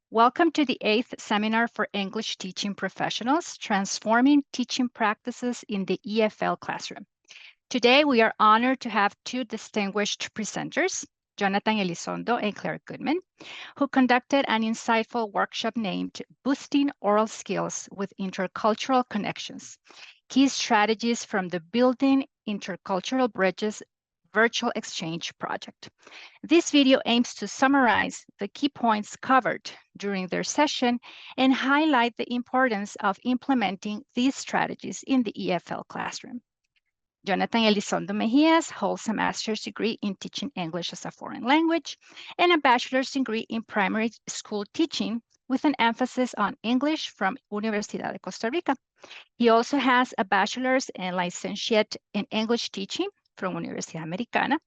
Welcome to the 8th Seminar for English Teaching Professionals, Transforming Teaching Practices in the EFL Classroom. Today, we are honored to have two distinguished presenters, Jonathan Elizondo and Claire Goodman, who conducted an insightful workshop named Boosting Oral Skills with Intercultural Connections, Key Strategies from the Building Intercultural Bridges Virtual Exchange Project. This video aims to summarize the key points covered during their session and highlight the importance of implementing these strategies in the EFL classroom. Jonathan Elizondo Mejias holds a master's degree in teaching English as a foreign language and a bachelor's degree in primary school teaching with an emphasis on English from Universidad de Costa Rica. He also has a bachelor's and licentiate in English teaching from Universidad Americana.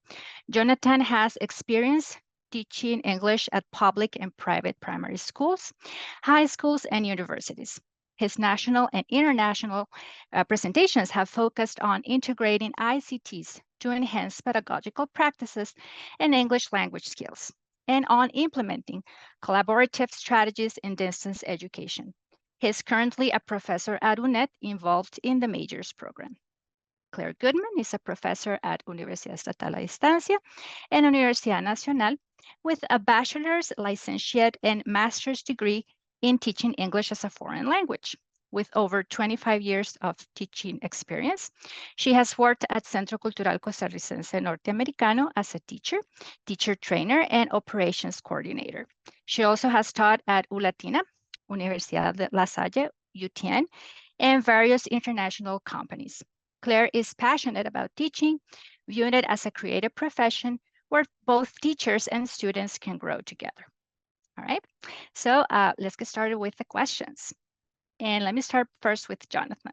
Jonathan has experience teaching English at public and private primary schools, high schools, and universities. His national and international presentations have focused on integrating ICTs to enhance pedagogical practices and English language skills, and on implementing collaborative strategies in distance education. He is currently a professor at UNED involved in the Majors program. Claire Goodman is a professor at Universidad Estatal a Distancia and Universidad Nacional with a bachelor's, licentiate, and master's degree in teaching English as a foreign language. With over 25 years of teaching experience, she has worked at Centro Cultural Costarricense Norteamericano as a teacher, teacher trainer, and operations coordinator. She also has taught at ULatina, Universidad de La Salle, UTN, and various international companies. Claire is passionate about teaching, viewing it as a creative profession where both teachers and students can grow together. All right, so let's get started with the questions. And let me start first with Jonathan.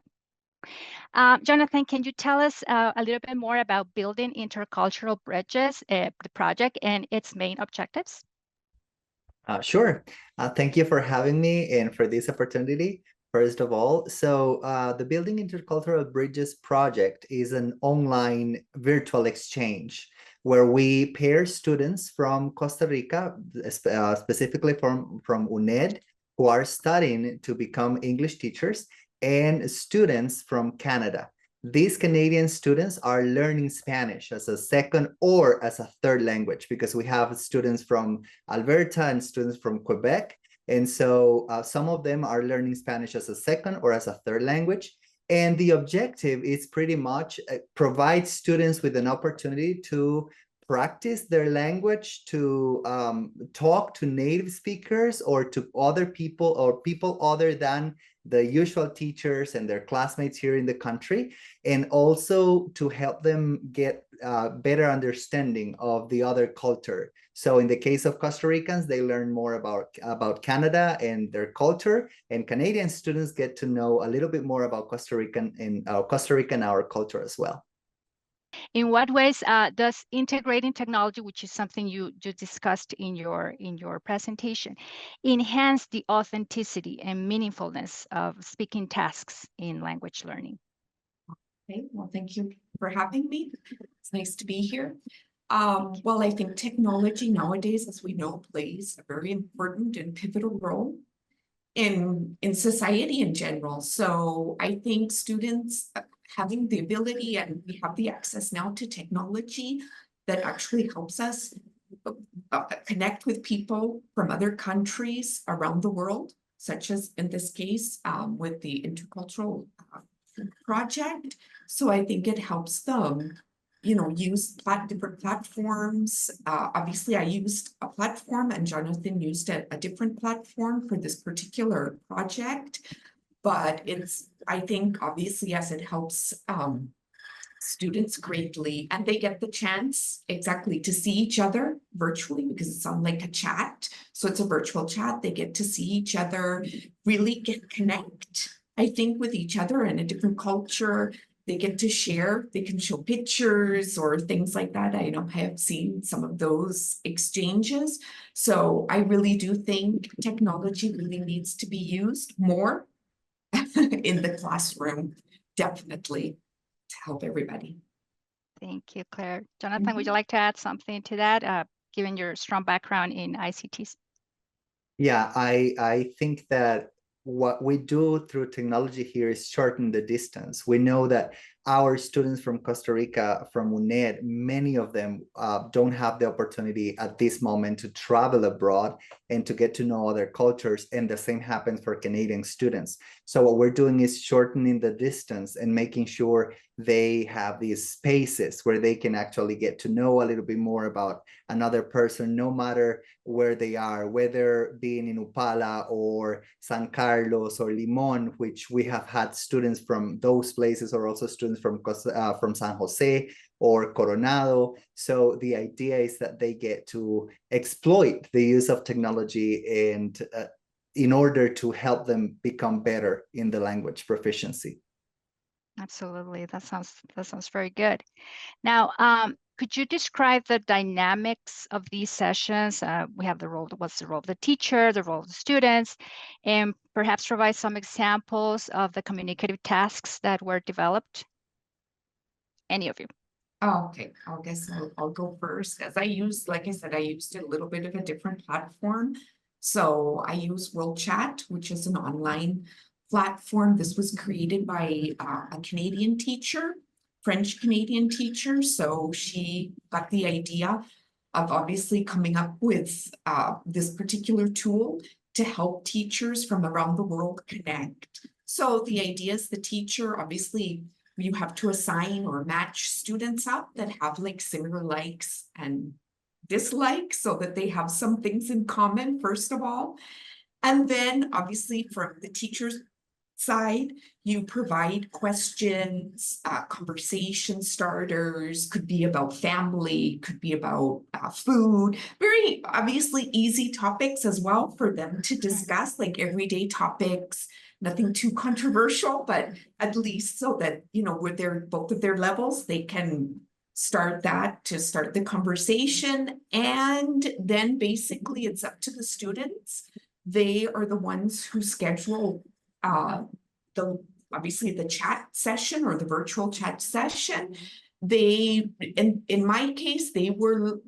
Jonathan, can you tell us a little bit more about building intercultural bridges, the project and its main objectives? Sure. Thank you for having me and for this opportunity. First of all, the Building Intercultural Bridges project is an online virtual exchange where we pair students from Costa Rica, specifically from UNED, who are studying to become English teachers, and students from Canada. These Canadian students are learning Spanish as a second or as a third language because we have students from Alberta and students from Quebec. And so some of them are learning Spanish as a second or as a third language. And the objective is pretty much provide students with an opportunity to practice their language, to talk to native speakers or to other people or people other than the usual teachers and their classmates here in the country, and also to help them get better understanding of the other culture. So in the case of Costa Ricans, they learn more about Canada and their culture, and Canadian students get to know a little bit more about Costa Rican and our culture as well. In what ways does integrating technology, which is something you discussed in your presentation, enhance the authenticity and meaningfulness of speaking tasks in language learning? Okay, well, thank you for having me. It's nice to be here. Well, I think technology nowadays, as we know, plays a very important and pivotal role in society in general. So I think students having the ability, and we have the access now to technology that actually helps us connect with people from other countries around the world, such as in this case with the Intercultural project. So I think it helps them, you know, use different platforms. Obviously, I used a platform and Jonathan used a different platform for this particular project. But it's, I think, obviously, as it helps students greatly, and they get the chance exactly to see each other virtually because it's on like a chat. So it's a virtual chat. They get to see each other, really connect, I think, with each other in a different culture. They get to share, they can show pictures or things like that. I know I have seen some of those exchanges. So I really do think technology really needs to be used more in the classroom, definitely, to help everybody. Thank you, Claire. Jonathan, would you like to add something to that, given your strong background in ICTs? Yeah, I think that what we do through technology here is shorten the distance. We know that our students from Costa Rica, from UNED, many of them don't have the opportunity at this moment to travel abroad and to get to know other cultures. And the same happens for Canadian students. So what we're doing is shortening the distance and making sure they have these spaces where they can actually get to know a little bit more about another person, no matter where they are, whether being in Upala or San Carlos or Limon, which we have had students from those places, or also students from San Jose or Coronado. So the idea is that they get to exploit the use of technology and in order to help them become better in the language proficiency. Absolutely. That sounds very good. Now, could you describe the dynamics of these sessions? We have what's the role of the teacher, the role of the students, and perhaps provide some examples of the communicative tasks that were developed? Any of you? Oh, okay, I guess I'll go first, as like I said, I used a little bit of a different platform. So I use World Chat, which is an online platform. This was created by a Canadian teacher, French Canadian teacher. So she got the idea of obviously coming up with this particular tool to help teachers from around the world connect. So the idea is the teacher, obviously, you have to assign or match students up that have like similar likes and dislikes so that they have some things in common, first of all. And then obviously from the teacher's side, you provide questions, conversation starters, could be about family, could be about food, very obviously easy topics as well for them to discuss, like everyday topics, nothing too controversial, but at least so that, you know, with both of their levels, they can start that to start the conversation. And then basically it's up to the students. They are the ones who schedule obviously the chat session or the virtual chat session. They, in my case, they were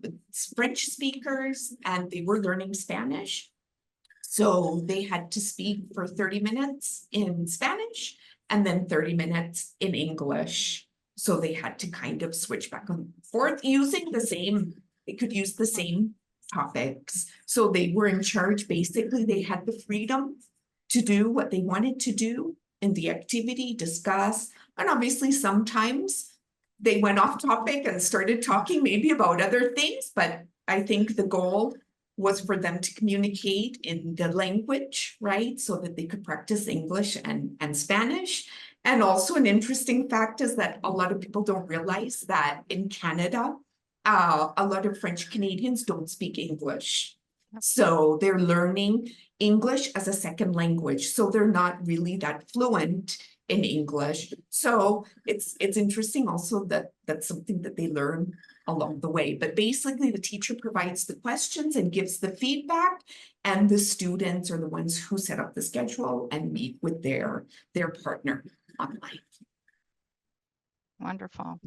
French speakers and they were learning Spanish. So they had to speak for 30 minutes in Spanish and then 30 minutes in English. So they had to kind of switch back and forth using the same, they could use the same topics. So they were in charge. Basically, they had the freedom to do what they wanted to do in the activity, discuss, and obviously sometimes they went off topic and started talking maybe about other things, but I think the goal was for them to communicate in the language, right? So that they could practice English and Spanish. And also an interesting fact is that a lot of people don't realize that in Canada, a lot of French Canadians don't speak English. So they're learning English as a second language. So they're not really that fluent in English. So it's interesting also that that's something that they learn along the way. But basically the teacher provides the questions and gives the feedback, and the students are the ones who set up the schedule and meet with their partner online. Wonderful.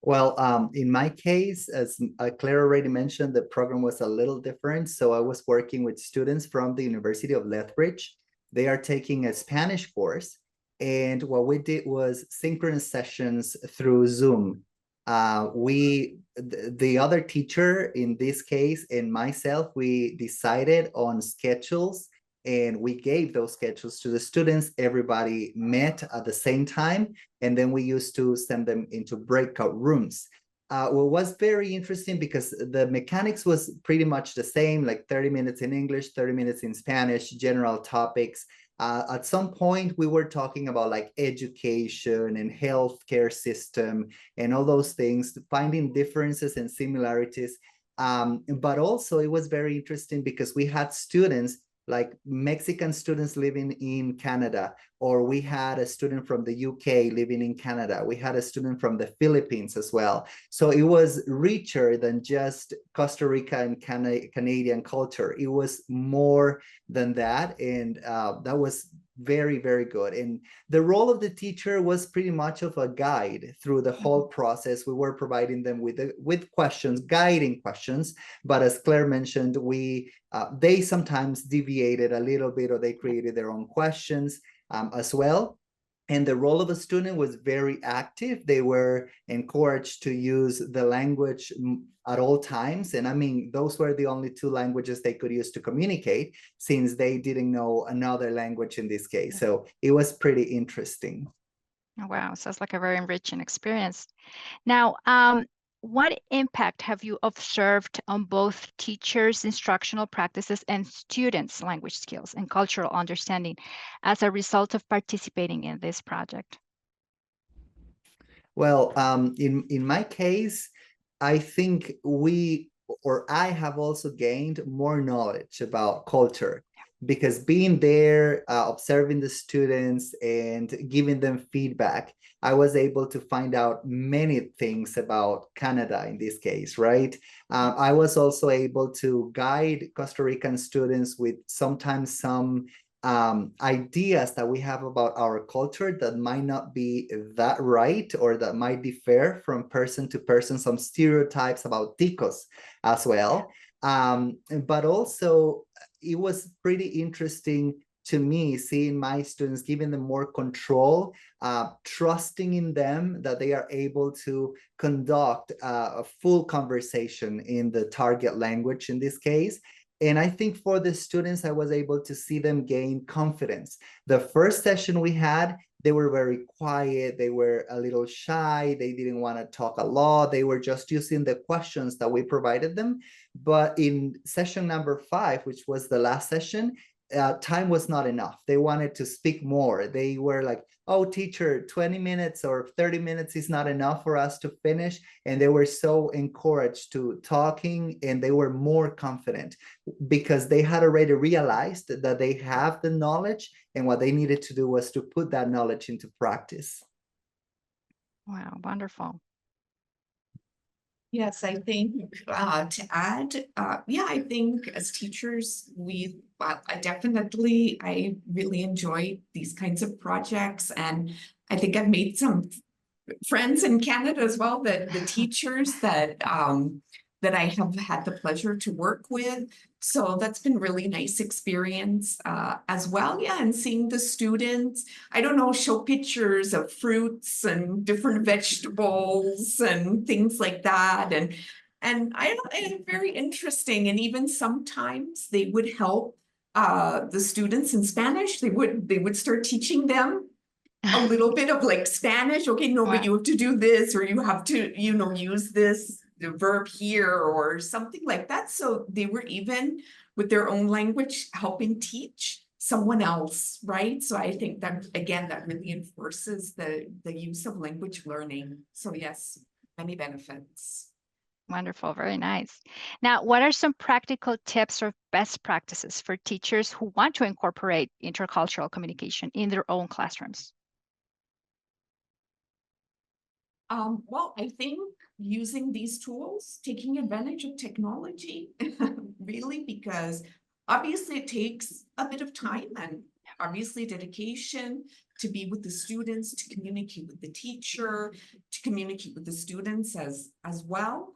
Well, in my case, as Claire already mentioned, the program was a little different. So I was working with students from the University of Lethbridge. They are taking a Spanish course. And what we did was synchronous sessions through Zoom. The other teacher in this case and myself, we decided on schedules and we gave those schedules to the students. Everybody met at the same time, and then we used to send them into breakout rooms. What was very interesting because the mechanics was pretty much the same, like 30 minutes in English, 30 minutes in Spanish, general topics. At some point, we were talking about like education and healthcare system and all those things, finding differences and similarities. But also it was very interesting because we had students like Mexican students living in Canada, or we had a student from the UK living in Canada. We had a student from the Philippines as well. So it was richer than just Costa Rica and Canadian culture. It was more than that. And that was very, very good. And the role of the teacher was pretty much of a guide through the whole process. We were providing them with questions, guiding questions. But as Claire mentioned, they sometimes deviated a little bit, or they created their own questions as well. And the role of a student was very active. They were encouraged to use the language at all times. And I mean, those were the only two languages they could use to communicate, since they didn't know another language in this case. So it was pretty interesting. Oh, wow, sounds like a very enriching experience. Now, what impact have you observed on both teachers' instructional practices and students' language skills and cultural understanding as a result of participating in this project? Well, in my case, I think I have also gained more knowledge about culture, because being there, observing the students and giving them feedback, I was able to find out many things about Canada in this case, right? I was also able to guide Costa Rican students with sometimes some ideas that we have about our culture that might not be that right, or that might differ from person to person, some stereotypes about ticos as well. But also it was pretty interesting to me seeing my students, giving them more control, trusting in them that they are able to conduct a full conversation in the target language in this case. And I think for the students, I was able to see them gain confidence. The first session we had, they were very quiet. They were a little shy. They didn't want to talk a lot. They were just using the questions that we provided them. But in session number 5, which was the last session, time was not enough. They wanted to speak more. They were like, oh, teacher, 20 minutes or 30 minutes is not enough for us to finish. And they were so encouraged to talking, and they were more confident because they had already realized that they have the knowledge, and what they needed to do was to put that knowledge into practice. Wow, wonderful. Yes, I think to add, yeah, I think as teachers, I really enjoy these kinds of projects, and I think I've made some friends in Canada as well, that the teachers that I have had the pleasure to work with. So that's been really nice experience as well. Yeah, and seeing the students, I don't know, show pictures of fruits and different vegetables and things like that. And I don't know, it's very interesting. And even sometimes they would help the students in Spanish. They would start teaching them a little bit of like Spanish. Okay, no, Wow. but you have to do this, or you have to, use this the verb here or something like that. So they were even with their own language helping teach someone else, right? So I think that again, that really enforces the use of language learning. So yes, many benefits. Wonderful, very nice. Now, what are some practical tips or best practices for teachers who want to incorporate intercultural communication in their own classrooms? Well, I think using these tools, taking advantage of technology, really, because obviously it takes a bit of time and obviously dedication to be with the students, to communicate with the teacher, to communicate with the students as well.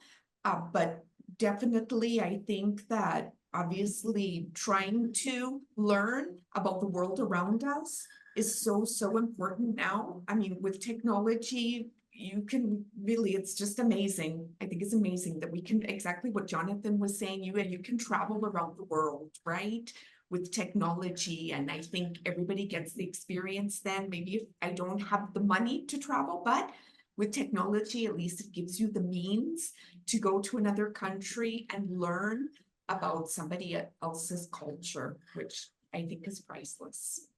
But definitely, I think that obviously trying to learn about the world around us is so important now. I mean, with technology, you can really, it's just amazing. I think it's amazing that we can, exactly what Jonathan was saying, you can travel around the world, right? With technology. And I think everybody gets the experience then. Maybe if I don't have the money to travel, but with technology, at least it gives you the means to go to another country and learn about somebody else's culture, which I think is priceless.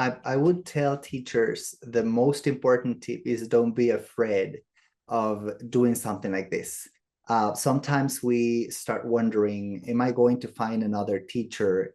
I would tell teachers the most important tip is don't be afraid of doing something like this. Sometimes we start wondering, am I going to find another teacher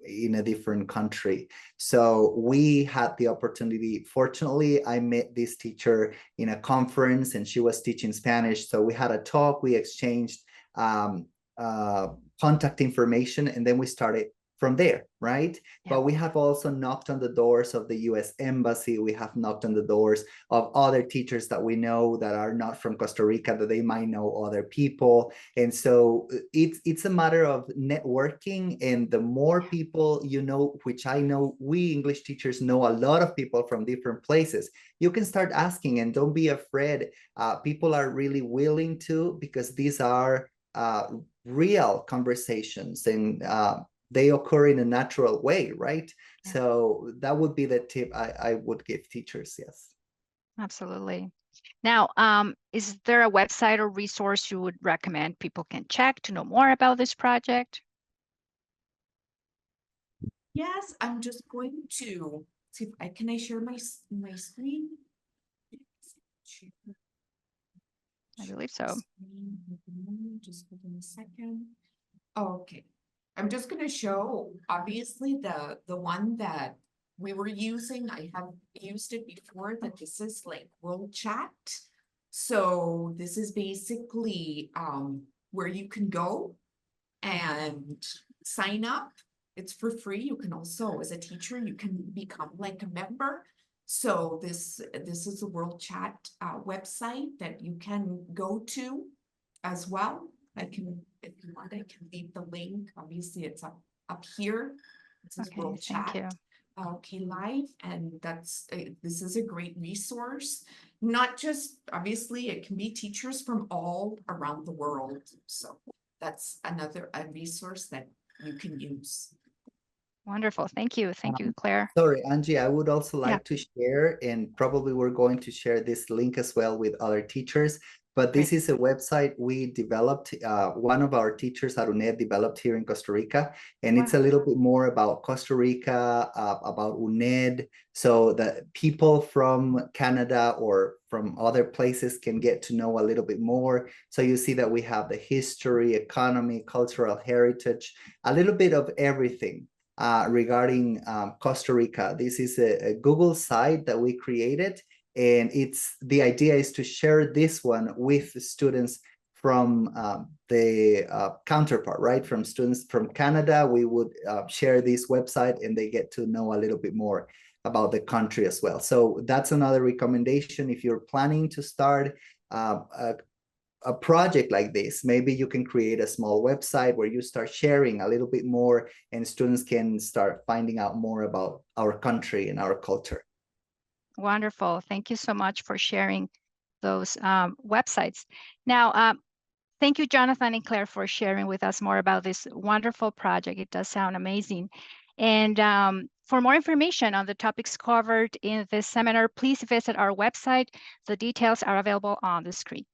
in a different country? So we had the opportunity. Fortunately, I met this teacher in a conference and she was teaching Spanish. So we had a talk, we exchanged contact information, and then we started from there, right? Yeah. But we have also knocked on the doors of the US Embassy. We have knocked on the doors of other teachers that we know that are not from Costa Rica, that they might know other people. And so it's a matter of networking. And the more people you know, which I know we English teachers know a lot of people from different places, you can start asking and don't be afraid. People are really willing to, because these are real conversations, and they occur in a natural way, right? Yeah. So that would be the tip I would give teachers, yes. Absolutely. Now, is there a website or resource you would recommend people can check to know more about this project? Yes, I'm just going to see if I share my screen. I believe so. Just hold on a second. Okay, I'm just gonna show, obviously, the one that we were using. I have used it before, that this is like World Chat. So this is basically where you can go and sign up. It's for free. You can also, as a teacher, you can become like a member. So this is a World Chat website that you can go to as well. I can, if you want, I can leave the link. Obviously, it's up here. It says Okay, World thank you. Chat. Okay, live, and this is a great resource. Not just, obviously, it can be teachers from all around the world. So that's another resource that you can use. Wonderful. Thank you. Thank you, Claire. Sorry, Angie, I would also Yeah. like to share, and probably we're going to share this link as well with other teachers, but this is a website we developed. One of our teachers at UNED developed here in Costa Rica, and it's a little bit more about Costa Rica, about UNED, so that people from Canada or from other places can get to know a little bit more. So you see that we have the history, economy, cultural heritage, a little bit of everything. Regarding Costa Rica. This is a Google site that we created, and the idea is to share this one with students from the counterpart, right? From students from Canada, we would share this website, and they get to know a little bit more about the country as well. So that's another recommendation. If you're planning to start a project like this, maybe you can create a small website where you start sharing a little bit more, and students can start finding out more about our country and our culture. Wonderful. Thank you so much for sharing those websites. Now, thank you, Jonathan and Claire, for sharing with us more about this wonderful project. It does sound amazing. And for more information on the topics covered in this seminar, please visit our website. The details are available on the screen.